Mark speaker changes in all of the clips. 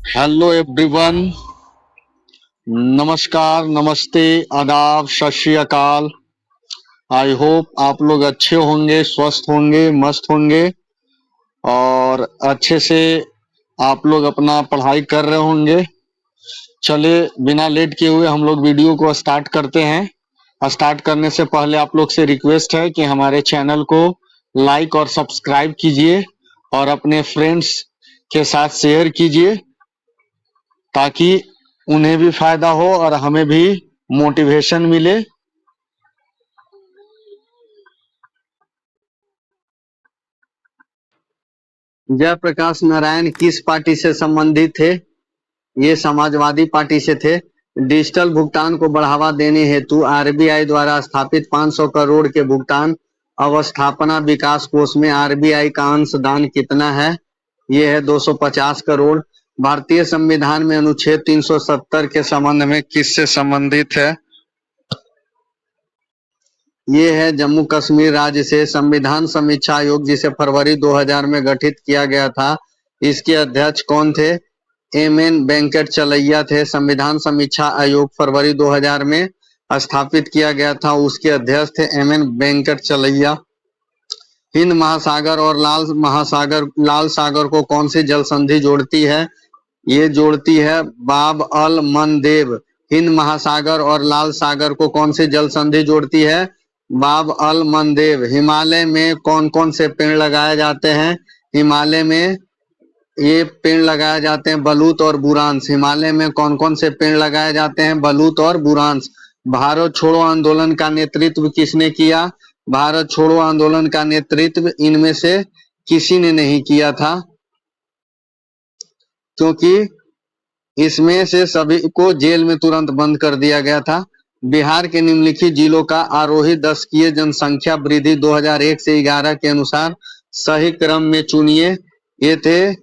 Speaker 1: Hello everyone. नमस्कार, नमस्ते, आदाब, सत श्री अकाल। आई होप आप लोग अच्छे होंगे, स्वस्थ होंगे, मस्त होंगे और अच्छे से आप लोग अपना पढ़ाई कर रहे होंगे। चलिए बिना लेट किए हुए हम लोग वीडियो को स्टार्ट करते हैं। स्टार्ट करने से पहले आप लोग से रिक्वेस्ट है कि हमारे चैनल को लाइक और सब्सक्राइब कीजिए और अपने फ्रेंड्स के साथ शेयर कीजिए ताकि उन्हें भी फायदा हो और हमें भी मोटिवेशन मिले। जयप्रकाश नारायण किस पार्टी से संबंधित थे? ये समाजवादी पार्टी से थे। डिजिटल भुगतान को बढ़ावा देने हेतु आरबीआई द्वारा स्थापित 500 करोड़ के भुगतान अवस्थापना विकास कोष में आरबीआई का अंशदान कितना है? ये है 250 करोड़। भारतीय संविधान में अनुच्छेद 370 के संबंध में किससे संबंधित है? ये है जम्मू कश्मीर राज्य से। संविधान समीक्षा आयोग जिसे फरवरी 2000 में गठित किया गया था, इसके अध्यक्ष कौन थे? एम.एन. वेंकट चलैया थे। संविधान समीक्षा आयोग फरवरी 2000 में स्थापित किया गया था, उसके अध्यक्ष थे एम.एन. वेंकट चलैया। हिंद महासागर और लाल सागर को कौन सी जल संधि जोड़ती है? ये जोड़ती है बाब अल मंदेब। हिंद महासागर और लाल सागर को कौन सी जल संधि जोड़ती है? बाब अल मंदेब। हिमालय में कौन कौन से पेड़ लगाए जाते हैं? हिमालय में ये पेड़ लगाए जाते हैं बलूत और बुरांश। हिमालय में कौन कौन से पेड़ लगाए जाते हैं? बलूत और बुरांश। भारत छोड़ो आंदोलन का नेतृत्व किसने किया? भारत छोड़ो आंदोलन का नेतृत्व इनमें से किसी ने नहीं किया था, क्योंकि इसमें से सभी को जेल में तुरंत बंद कर दिया गया था। बिहार के निम्नलिखित जिलों का आरोही दशकीय जनसंख्या वृद्धि 2001 से 11 के अनुसार सही क्रम में चुनिए। ये थे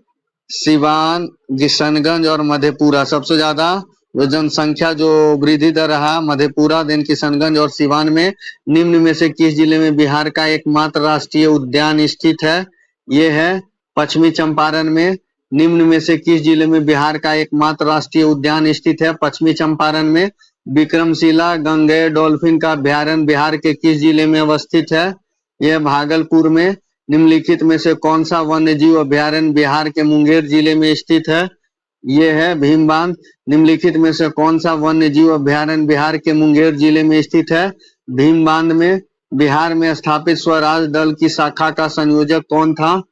Speaker 1: सिवान, किशनगंज और मधेपुरा। सबसे ज्यादा जनसंख्या जो वृद्धि दर रहा मधेपुरा, देन किशनगंज और सिवान में। निम्न में से किस जिले में बिहार का एकमात्र राष्ट्रीय उद्यान स्थित है? ये है पश्चिमी चंपारण में। निम्न में से किस जिले में बिहार का एकमात्र राष्ट्रीय उद्यान स्थित है? पश्चिमी चंपारण में। विक्रमशिला गंगेय डॉल्फिन का अभ्यारण्य बिहार के किस जिले में अवस्थित है? यह भागलपुर में। निम्नलिखित में से कौन सा वन्यजीव अभ्यारण्य बिहार के मुंगेर जिले में स्थित है? ये है भीमबांध। निम्नलिखित में से कौन सा वन्यजीव अभ्यारण्य बिहार के मुंगेर जिले में स्थित है? भीमबांध में। बिहार में स्थापित स्वराज दल की शाखा का संयोजक कौन था?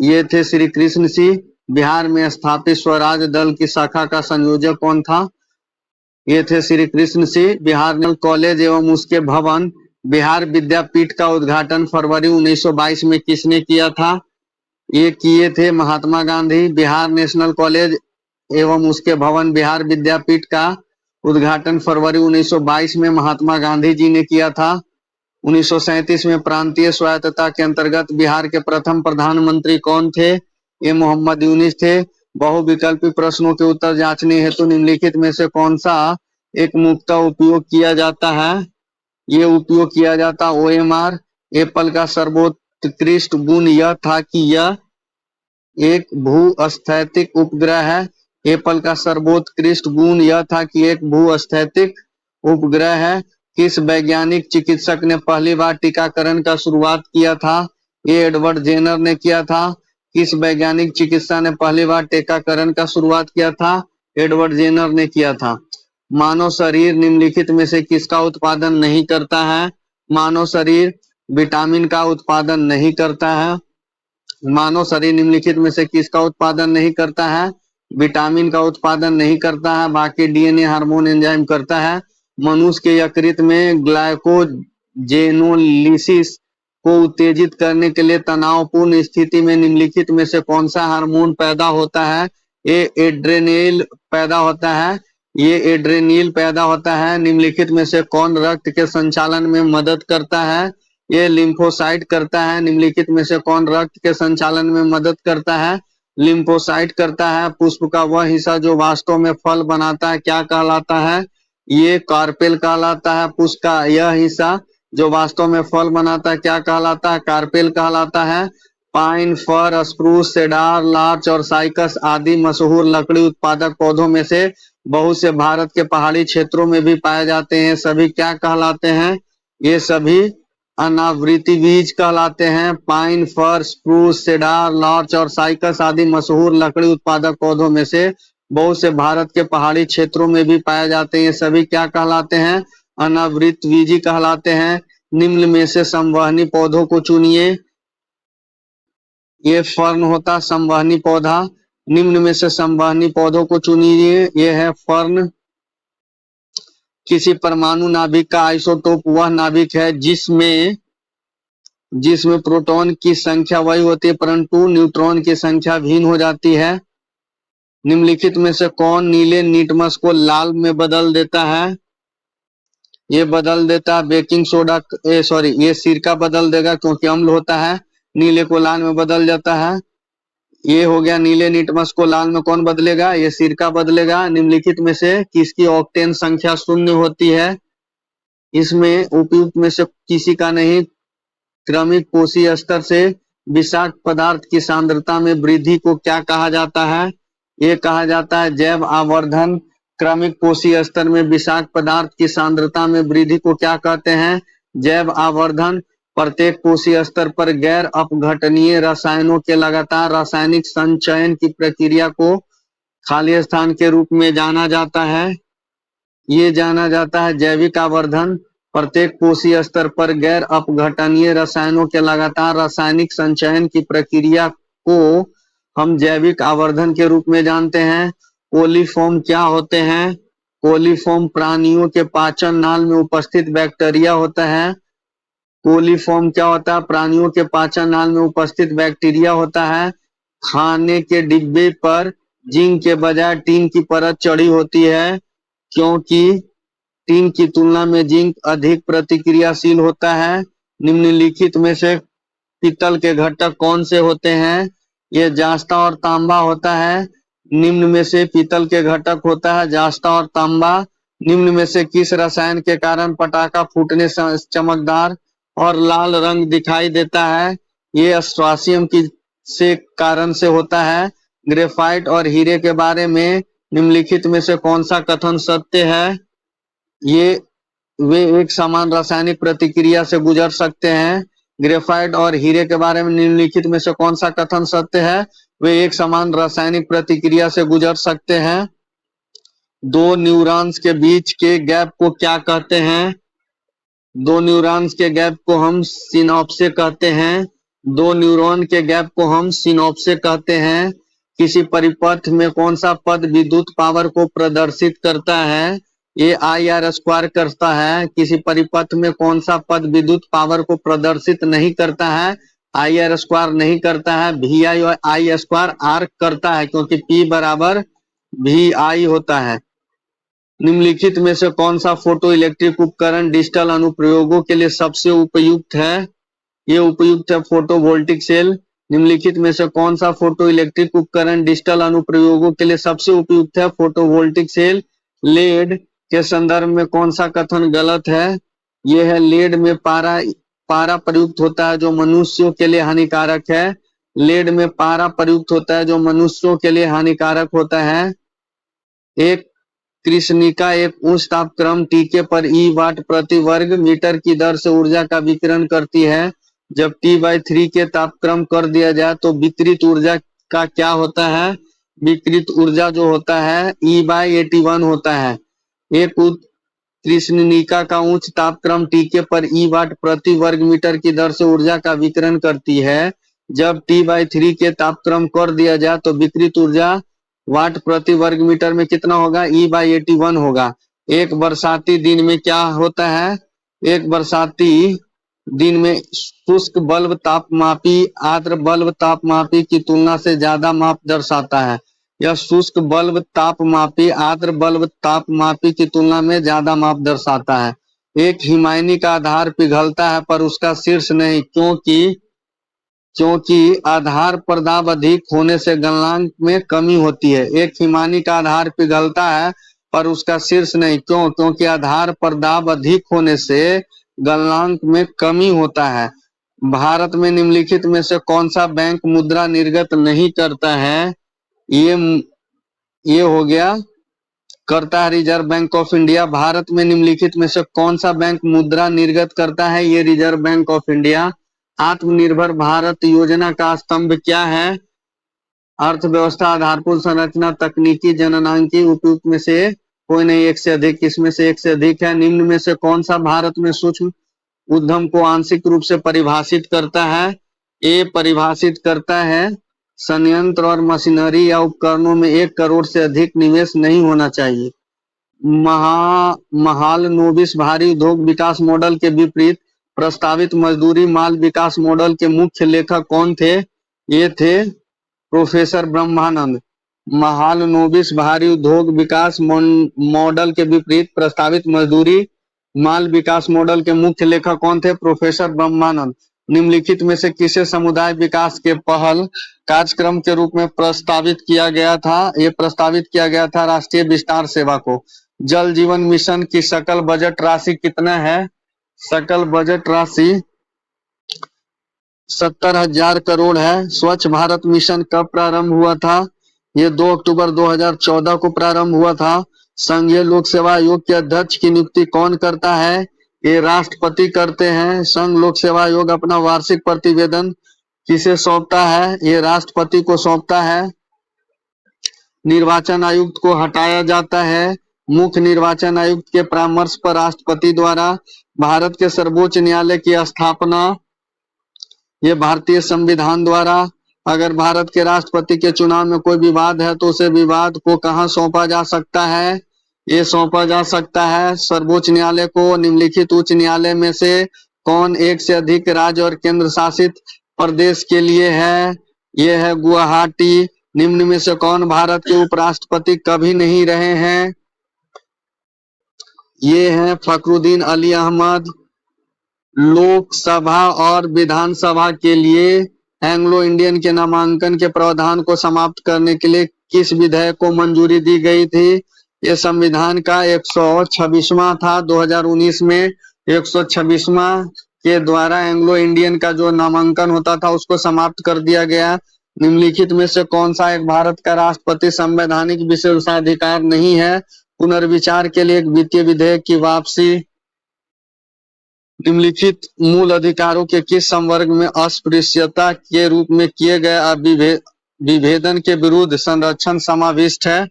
Speaker 1: ये थे श्री कृष्ण सिंह। बिहार में स्थापित स्वराज दल की शाखा का संयोजक कौन था? ये थे श्री कृष्ण सिंह। बिहार नेशनल कॉलेज एवं उसके भवन बिहार विद्यापीठ का उद्घाटन फरवरी 1922 में किसने किया था? ये किए थे महात्मा गांधी। बिहार नेशनल कॉलेज एवं उसके भवन बिहार विद्यापीठ का उद्घाटन फरवरी 1922 में महात्मा गांधी जी ने किया था। 1937 में प्रांतीय स्वायत्तता के अंतर्गत बिहार के प्रथम प्रधानमंत्री कौन थे? ये मोहम्मद यूनिस थे। बहुविकल्पी प्रश्नों के उत्तर जांचने हेतु निम्नलिखित में से कौन सा एक मुक्ता उपयोग किया जाता है? ये उपयोग किया जाता OMR। एप्पल का सर्वोत्कृष्ट गुण यह था कि यह एक भू-स्थैतिक उपग्रह है। एप्पल का सर्वोत्कृष्ट गुण यह था कि एक भू-स्थैतिक उपग्रह है। किस वैज्ञानिक चिकित्सक ने पहली बार टीकाकरण का शुरुआत किया था? ये एडवर्ड जेनर ने किया था। किस वैज्ञानिक चिकित्सा ने पहली बार टीकाकरण का शुरुआत किया था? एडवर्ड जेनर ने किया था। मानव शरीर निम्नलिखित में से किसका उत्पादन नहीं करता है? मानव शरीर विटामिन का उत्पादन नहीं करता है। मानव शरीर निम्नलिखित में से किसका उत्पादन नहीं करता है? विटामिन का उत्पादन नहीं करता है, बाकी डीएनए हार्मोन एंजाइम करता है। मनुष्य के यकृत में ग्लाइकोजेनोलिसिस को उत्तेजित करने के लिए तनावपूर्ण स्थिति में निम्नलिखित में से कौन सा हार्मोन पैदा होता है? ये एड्रेनल पैदा होता है। ये एड्रेनल पैदा होता है। निम्नलिखित में से कौन रक्त के संचालन में मदद करता है? ये लिम्फोसाइट करता है। निम्नलिखित में से कौन रक्त के संचालन में मदद करता है? लिम्फोसाइट करता है। पुष्प का वह हिस्सा जो वास्तव में फल बनाता है क्या कहलाता है? ये कार्पेल कहलाता है। पुष्प का यह हिस्सा जो वास्तव में फल बनाता है क्या कहलाता है? कार्पेल कहलाता है। पाइन, फर, स्प्रूस, सेडार, लार्च और साइकस आदि मशहूर लकड़ी उत्पादक पौधों में से बहुत से भारत के पहाड़ी क्षेत्रों में भी पाए जाते हैं। सभी क्या कहलाते हैं? ये सभी अनावृति बीज कहलाते हैं। पाइन, फर, स्प्रूस, सेडार, लार्च और साइकस आदि मशहूर लकड़ी उत्पादक पौधों में से बहुत से भारत के पहाड़ी क्षेत्रों में भी पाए जाते हैं। ये सभी क्या कहलाते हैं? अनावृतबीजी कहलाते हैं। निम्न में से संवहनी पौधों को चुनिए। ये फर्न होता संवहनी पौधा। निम्न में से संवहनी पौधों को चुनिए। ये है फर्न। किसी परमाणु नाभिक का आइसोटोप वह नाभिक है जिसमें प्रोटॉन की संख्या वही होती है परंतु न्यूट्रॉन की संख्या भिन्न हो जाती है। निम्नलिखित में से कौन नीले लिटमस को लाल में बदल देता है? ये बदल देता है बेकिंग सोडा, सॉरी ये सिरका बदल देगा क्योंकि अम्ल होता है। नीले को लाल में बदल जाता है। ये हो गया नीले लिटमस को लाल में कौन बदलेगा? ये सिरका बदलेगा। निम्नलिखित में से किसकी ऑक्टेन संख्या शून्य होती है? इसमें उपयुक्त में से किसी का नहीं। क्रमिक कोशीय स्तर से विषाक्त पदार्थ की सांद्रता में वृद्धि को क्या कहा जाता है? ये कहा जाता है जैव आवर्धन। क्रमिक कोशीय स्तर में विषाक्त पदार्थ की सांद्रता में वृद्धि को क्या कहते हैं? जैव आवर्धन। प्रत्येक कोशीय स्तर पर गैर अपघटनीय रसायनों के लगातार रासायनिक संचयन की प्रक्रिया को खाली स्थान के रूप में जाना जाता है। ये जाना जाता है जैविक आवर्धन। प्रत्येक कोशीय स्तर पर गैर अपघटनीय रसायनों के लगातार रासायनिक संचयन की प्रक्रिया को हम जैविक आवर्धन के रूप में जानते हैं। कोलीफॉर्म क्या होते हैं? कोलीफॉर्म प्राणियों के पाचन नाल में उपस्थित बैक्टीरिया होता है। कोलीफॉर्म क्या होता है? प्राणियों के पाचन नाल में उपस्थित बैक्टीरिया होता है। खाने के डिब्बे पर जिंक के बजाय टीन की परत चढ़ी होती है क्योंकि टीन की तुलना में जिंक अधिक प्रतिक्रियाशील होता है। निम्नलिखित में से पीतल के घटक कौन से होते हैं? ये जास्ता और तांबा होता है। निम्न में से पीतल के घटक होता है जास्ता और तांबा। निम्न में से किस रसायन के कारण पटाखा फूटने से चमकदार और लाल रंग दिखाई देता है? ये अस्ट्रासियम की से कारण से होता है। ग्रेफाइट और हीरे के बारे में निम्नलिखित में से कौन सा कथन सत्य है? ये वे एक समान रासायनिक प्रतिक्रिया से गुजर सकते हैं। ग्रेफाइट और हीरे के बारे में निम्नलिखित में से कौन सा कथन सत्य है? वे एक समान रासायनिक प्रतिक्रिया से गुजर सकते हैं। दो न्यूरॉन्स के बीच के गैप को क्या कहते हैं? दो न्यूरॉन्स के गैप को हम सिनॉप्से कहते हैं। दो न्यूरॉन के गैप को हम सिनॉप्से कहते हैं। किसी परिपथ में कौन सा पद विद्युत पावर को प्रदर्शित करता है? ये IR² करता है। किसी परिपथ में कौन सा पद विद्युत पावर को प्रदर्शित नहीं करता है? IR² नहीं करता है। VI और I² R करता है क्योंकि P बराबर VI होता है। निम्नलिखित में से कौन सा फोटो इलेक्ट्रिक उपकरण डिजिटल अनुप्रयोगों के लिए सबसे उपयुक्त है? ये उपयुक्त है फोटोवोल्टिक सेल। निम्नलिखित में से कौन सा फोटो इलेक्ट्रिक उपकरण डिजिटल अनुप्रयोगों के लिए सबसे उपयुक्त है? Photovoltaic cell. लेड के संदर्भ में कौन सा कथन गलत है? यह है लेड में पारा प्रयुक्त होता है जो मनुष्यों के लिए हानिकारक है। लेड में पारा प्रयुक्त होता है जो मनुष्यों के लिए हानिकारक होता है। एक कृष्णिका एक उच्च तापक्रम टीके पर E वाट प्रति वर्ग मीटर की दर से ऊर्जा का विकिरण करती है। जब T/3 के तापक्रम कर दिया जाए तो विकिरित ऊर्जा का क्या होता है? विकिरित ऊर्जा जो होता है E/81 होता है। एक कृष्णिका का उच्च तापक्रम टीके पर E वाट प्रति वर्ग मीटर की दर से ऊर्जा का विकिरण करती है। जब T/3 के तापक्रम कर दिया जाए तो विकिरित ऊर्जा वाट प्रति वर्ग मीटर में कितना होगा? E/81 होगा। एक बरसाती दिन में क्या होता है? एक बरसाती दिन में शुष्क बल्ब तापमापी आर्द्र बल्ब तापमापी की तुलना से ज्यादा माप दर्शाता है। यह शुष्क बल्ब तापमापी आर्द्र बल्ब तापमापी की तुलना में ज्यादा माप दर्शाता है। एक हिमायनी का आधार पिघलता है पर उसका शीर्ष नहीं, क्योंकि आधार पर दाब अधिक होने से गलनांक में कमी होती है। एक हिमानी का आधार पिघलता है पर उसका शीर्ष नहीं, क्योंकि आधार पर दाब अधिक होने से गलनांक में कमी होता है। भारत में निम्नलिखित में से कौन सा बैंक मुद्रा निर्गत नहीं करता है? ये हो गया करता है reserve bank of India. Bharat में निम्नलिखित में से कौन सा बैंक मुद्रा निर्गत करता है? ये रिजर्व बैंक ऑफ इंडिया। आत्मनिर्भर भारत योजना का स्तंभ क्या है? अर्थव्यवस्था, आधारभूत संरचना, तकनीकी, जननांकी। उपयुक्त में से कोई नहीं, एक से अधिक। इसमें से एक से अधिक है। निम्न में से कौन सा भारत में सूक्ष्म उद्यम को आंशिक रूप से परिभाषित करता है? ए परिभाषित करता है संयंत्र और मशीनरी या उपकरणों में 1 करोड़ से अधिक निवेश नहीं होना चाहिए। महालनोबिस भारी उद्योग विकास मॉडल के विपरीत प्रस्तावित मजदूरी माल विकास मॉडल के मुख्य लेखक कौन थे? ये थे प्रोफेसर ब्रह्मानंद। महालनोबिस भारी उद्योग विकास मॉडल के विपरीत प्रस्तावित मजदूरी माल विकास मॉडल के मुख्य लेखक कौन थे? प्रोफेसर ब्रह्मानंद। निम्नलिखित में से किसे समुदाय विकास के पहल कार्यक्रम के रूप में प्रस्तावित किया गया था? ये प्रस्तावित किया गया था राष्ट्रीय विस्तार सेवा को। जल जीवन मिशन की सकल बजट राशि कितना है? सकल बजट राशि 70,000 करोड़ है। स्वच्छ भारत मिशन कब प्रारंभ हुआ था? ये 2 अक्टूबर 2014 को प्रारंभ हुआ था। संघीय लोक सेवा आयोग के अध्यक्ष की नियुक्ति कौन करता है? ये राष्ट्रपति करते हैं। संघ लोक सेवा आयोग अपना वार्षिक प्रतिवेदन किसे सौंपता है? ये राष्ट्रपति को सौंपता है। निर्वाचन आयुक्त को हटाया जाता है। मुख्य निर्वाचन आयुक्त के परामर्श पर राष्ट्रपति द्वारा भारत के सर्वोच्च न्यायालय की स्थापना ये भारतीय संविधान द्वारा। अगर भारत के राष्ट्रपति के चुनाव में कोई विवाद है तो उसे विवाद को कहां सौंपा जा सकता है? ये सौंपा जा सकता है सर्वोच्च न्यायालय को। निम्नलिखित उच्च न्यायालय में से कौन एक से अधिक राज्य और केंद्र शासित प्रदेश के लिए है? ये है गुवाहाटी। निम्न में से कौन भारत के उपराष्ट्रपति कभी नहीं रहे हैं? ये है फखरुद्दीन अली अहमद। लोकसभा और विधानसभा के लिए एंग्लो इंडियन के नामांकन के प्रावधान को समाप्त करने के लिए किस विधेयक को मंजूरी दी गई थी? ये संविधान का 126वां था। 2019 में 126वां के द्वारा एंग्लो इंडियन का जो नामांकन होता था उसको समाप्त कर दिया गया। निम्नलिखित में से कौन सा एक भारत का राष्ट्रपति संवैधानिक विशेषाधिकार नहीं है? पुनर्विचार के लिए एक वित्तीय विधेयक की वापसी। निम्नलिखित मूल अधिकारों के किस संवर्ग में अस्पृश्यता के रूप में किए गए विभेदन के विरुद्ध संरक्षण समाविष्ट है?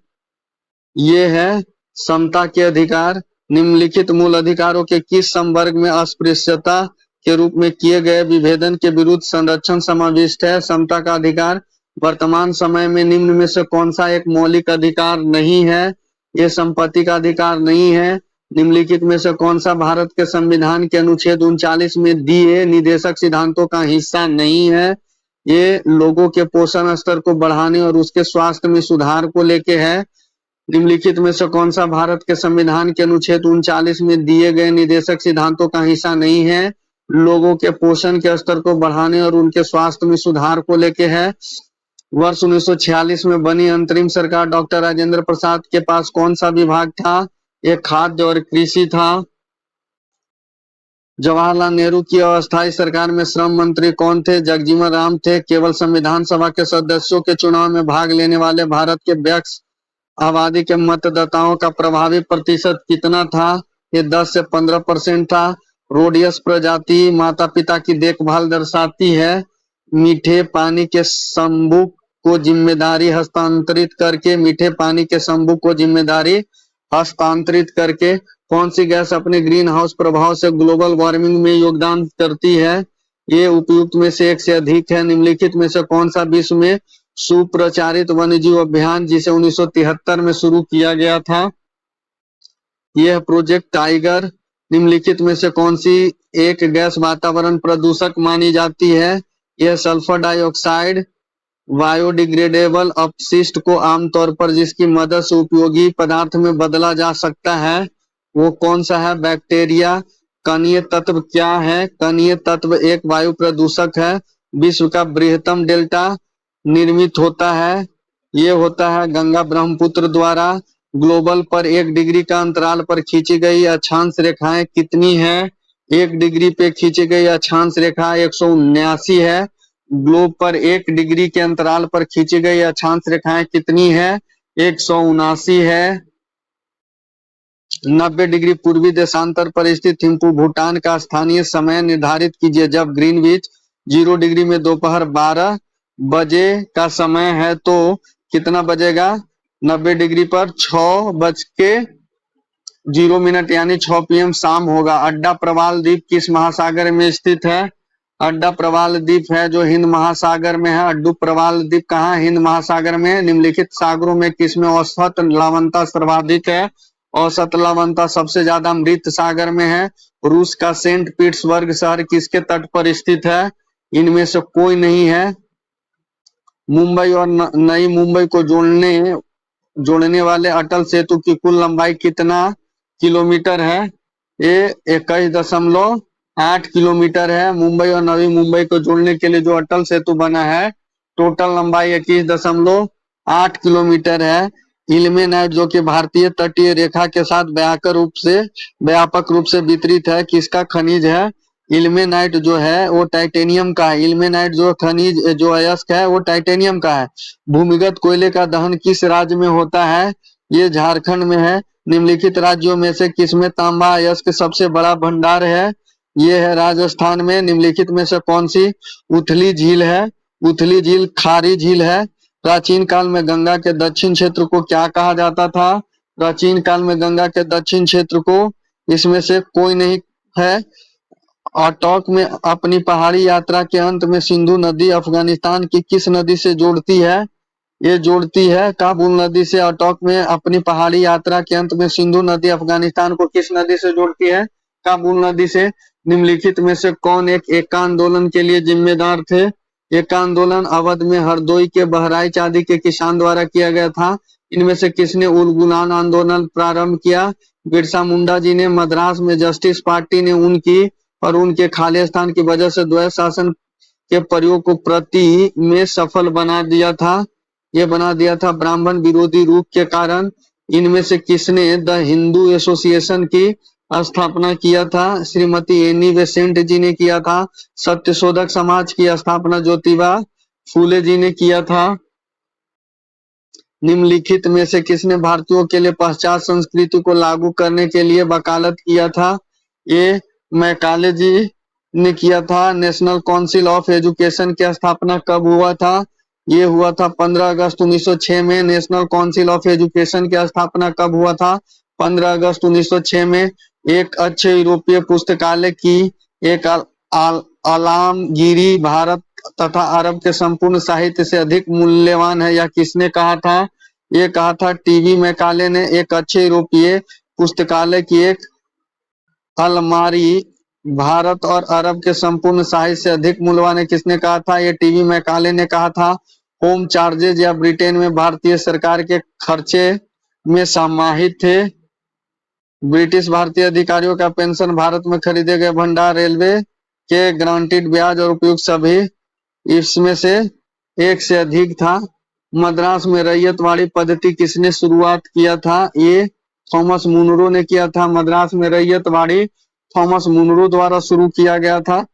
Speaker 1: ये है समता के अधिकार। निम्नलिखित मूल अधिकारों के किस संवर्ग में अस्पृश्यता के रूप में किए गए विभेदन के विरुद्ध संरक्षण समाविष्ट है? समता का अधिकार। वर्तमान समय में निम्न में से कौन सा एक मौलिक अधिकार नहीं है? ये संपत्ति का अधिकार नहीं है। निम्नलिखित में से कौन सा भारत के संविधान के अनुच्छेद 39 में दिए निदेशक सिद्धांतों का हिस्सा नहीं है? ये लोगों के पोषण स्तर को बढ़ाने और उसके स्वास्थ्य में सुधार को लेके है। निम्नलिखित में से कौन सा भारत के संविधान के अनुच्छेद 39 में दिए गए निदेशक सिद्धांतों का हिस्सा नहीं है? लोगों के पोषण के स्तर को बढ़ाने और उनके स्वास्थ्य में सुधार को लेके है। वर्ष 1946 में बनी अंतरिम सरकार डॉक्टर राजेंद्र प्रसाद के पास कौन सा विभाग था? एक खाद्य और कृषि था। जवाहरलाल नेहरू की अस्थायी सरकार में श्रम मंत्री कौन थे? जगजीवन राम थे। केवल संविधान सभा के सदस्यों के चुनाव में भाग लेने वाले भारत के वयस्क आबादी के मतदाताओं का प्रभावी प्रतिशत कितना था? ये 10 से 15% था। रोडियस प्रजाति माता पिता की देखभाल दर्शाती है। मीठे पानी के संबुक को जिम्मेदारी हस्तांतरित करके कौन सी गैस अपने ग्रीन हाउस प्रभाव से ग्लोबल वार्मिंग में योगदान करती है? ये उपयुक्त में से एक से अधिक है। निम्नलिखित में से कौन सा विश्व में सुप्रचारित वन्यजीव अभियान जिसे 1973 में शुरू किया गया था? यह प्रोजेक्ट टाइगर। निम्नलिखित में से कौन सी एक गैस वातावरण प्रदूषक मानी जाती है? यह सल्फर डाइऑक्साइड। बायोडिग्रेडेबल अपशिष्ट को आमतौर पर जिसकी मदद से उपयोगी पदार्थ में बदला जा सकता है वो कौन सा है? बैक्टीरिया। कणीय तत्व क्या है? कणीय तत्व एक वायु प्रदूषक है। विश्व का बृहत्तम डेल्टा निर्मित होता है, ये होता है गंगा ब्रह्मपुत्र द्वारा। ग्लोबल पर 1 डिग्री का अंतराल पर खींची गई अक्षांश रेखाएं कितनी है? 1 डिग्री पे खींची गई अक्षांश रेखा 179 है। ग्लोब पर 1 डिग्री के अंतराल पर खींची गई अक्षांश रेखाएं कितनी है? 179 है। 90 डिग्री पूर्वी देशांतर पर स्थित थिम्पू भूटान का स्थानीय समय निर्धारित कीजिए। जब ग्रीनविच 0 डिग्री में दोपहर 12 बजे का समय है तो कितना बजेगा? 90 डिग्री पर 6:0 यानी 6 PM शाम होगा। अड्डा प्रवाल द्वीप किस महासागर में स्थित है? अड्डा प्रवाल द्वीप है जो हिंद महासागर में है। अड्डू प्रवाल द्वीप कहाँ? हिंद महासागर में। निम्नलिखित सागरों में किसमें औसत लवणता सर्वाधिक है? औसत लवणता सबसे ज्यादा मृत सागर में है। रूस का सेंट पीटर्सबर्ग शहर किसके तट पर स्थित है? इनमें से कोई नहीं है। मुंबई और नई मुंबई को जोड़ने वाले अटल सेतु की कुल लंबाई कितना किलोमीटर है? ये 21.8 किलोमीटर है। मुंबई और नवी मुंबई को जोड़ने के लिए जो अटल सेतु बना है, टोटल लंबाई 21.8 किलोमीटर है। इल्मेनाइट जो कि भारतीय तटीय रेखा के साथ व्यापक रूप से वितरित है, किसका खनिज है? इल्मेनाइट जो है वो टाइटेनियम का है। इल्मेनाइट जो खनिज जो अयस्क है वो टाइटेनियम का है। भूमिगत कोयले का दहन किस राज्य में होता है? ये झारखंड में है। निम्नलिखित राज्यों में से किसमें तांबा अयस्क सबसे बड़ा भंडार है? ये है राजस्थान में। निम्नलिखित में से कौन सी उथली झील है? उथली झील खारी झील है। प्राचीन काल में गंगा के दक्षिण क्षेत्र को क्या कहा जाता था? प्राचीन काल में गंगा के दक्षिण क्षेत्र को, इसमें से कोई नहीं है। अटॉक में अपनी पहाड़ी यात्रा के अंत में सिंधु नदी अफगानिस्तान की किस नदी से जोड़ती है? ये जोड़ती है काबुल नदी से। अटॉक में अपनी पहाड़ी यात्रा के अंत में सिंधु नदी अफगानिस्तान को किस नदी से जोड़ती है? काबुल नदी से। निम्नलिखित में से कौन एक एका आंदोलन के लिए जिम्मेदार थे? एका आंदोलन अवध में हरदोई के बहराइच आदि के किसान द्वारा किया गया था। इनमें से किसने उलगुलान आंदोलन प्रारंभ किया? बिरसा मुंडा जी ने। मद्रास में जस्टिस पार्टी ने उनकी और उनके खालिस्तान की वजह से द्वैध शासन के प्रयोग को प्रति में सफल बना दिया था। ये बना दिया था ब्राह्मण विरोधी रूप के कारण। इनमें से किसने द हिंदू एसोसिएशन की स्थापना किया था? श्रीमती एनी बेसेंट जी ने किया था। सत्यशोधक समाज की स्थापना ज्योतिबा फूले जी ने किया था। निम्नलिखित में से किसने भारतीयों के लिए पाश्चात्य संस्कृति को लागू करने के लिए वकालत किया था? ये मैकाले जी ने किया था। नेशनल काउंसिल ऑफ एजुकेशन की स्थापना कब हुआ था? ये हुआ था 15 अगस्त 1906 में। नेशनल काउंसिल ऑफ एजुकेशन की स्थापना कब हुआ था? 15 अगस्त 1906 में। एक अच्छे यूरोपीय पुस्तकालय की एक आलमगीरी भारत तथा अरब के संपूर्ण साहित्य से अधिक मूल्यवान है, यह किसने कहा था? ये कहा था टीवी मैकाले ने। एक अच्छे यूरोपीय पुस्तकालय की एक अलमारी भारत और अरब के संपूर्ण साहित्य से अधिक मूल्यवान है, किसने कहा था? ये टीवी मैकाले ने कहा था। होम चार्जेज या ब्रिटेन में भारतीय सरकार के खर्चे में समाहित थे। ब्रिटिश भारतीय अधिकारियों का पेंशन, भारत में खरीदे गए भंडार, रेलवे के ग्रांटेड ब्याज और उपयुक्त सभी इसमें से एक से अधिक था। मद्रास में रैयतवाड़ी पद्धति किसने शुरुआत किया था? ये थॉमस मुनरो ने किया था। मद्रास में रैयतवाड़ी थॉमस मुनरो द्वारा शुरू किया गया था।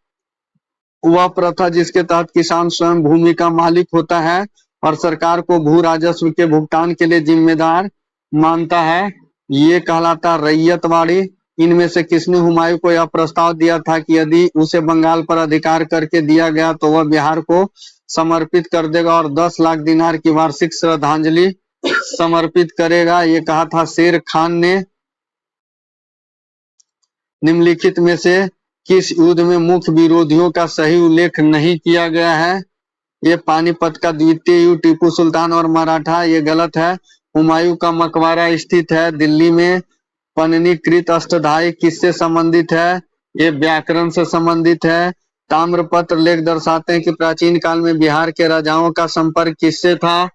Speaker 1: वह प्रथा जिसके तहत किसान स्वयं भूमि का मालिक होता है और सरकार को भू राजस्व के भुगतान के लिए जिम्मेदार मानता है, ये कहलाता रैयतवाड़ी। इनमें से किसने हुमायूं को यह प्रस्ताव दिया था कि यदि उसे बंगाल पर अधिकार करके दिया गया तो वह बिहार को समर्पित कर देगा और 10 लाख दिनार की वार्षिक श्रद्धांजलि समर्पित करेगा? ये कहा था शेर खान ने। निम्नलिखित में से किस युद्ध में मुख्य विरोधियों का सही उल्लेख नहीं किया गया है? ये पानीपत का द्वितीय युद्ध, टीपू सुल्तान और मराठा, ये गलत है। हुमायूं का मकबरा स्थित है दिल्ली में। पन्नीकृत अष्टधाई किससे संबंधित है? ये व्याकरण से संबंधित है। ताम्रपत्र लेख दर्शाते हैं कि प्राचीन काल में बिहार के राजाओं का संपर्क किससे था?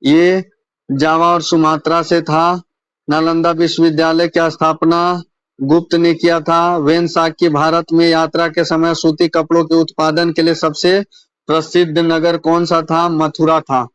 Speaker 1: ये जावा और सुमात्रा से था। नालंदा विश्वविद्यालय की स्थापना गुप्त ने किया था। वेनसाकी भारत में यात्रा के समय सूती कपड़ों के उत्पादन के लिए सबसे प्रसिद्ध नगर कौन सा था? मथुरा था।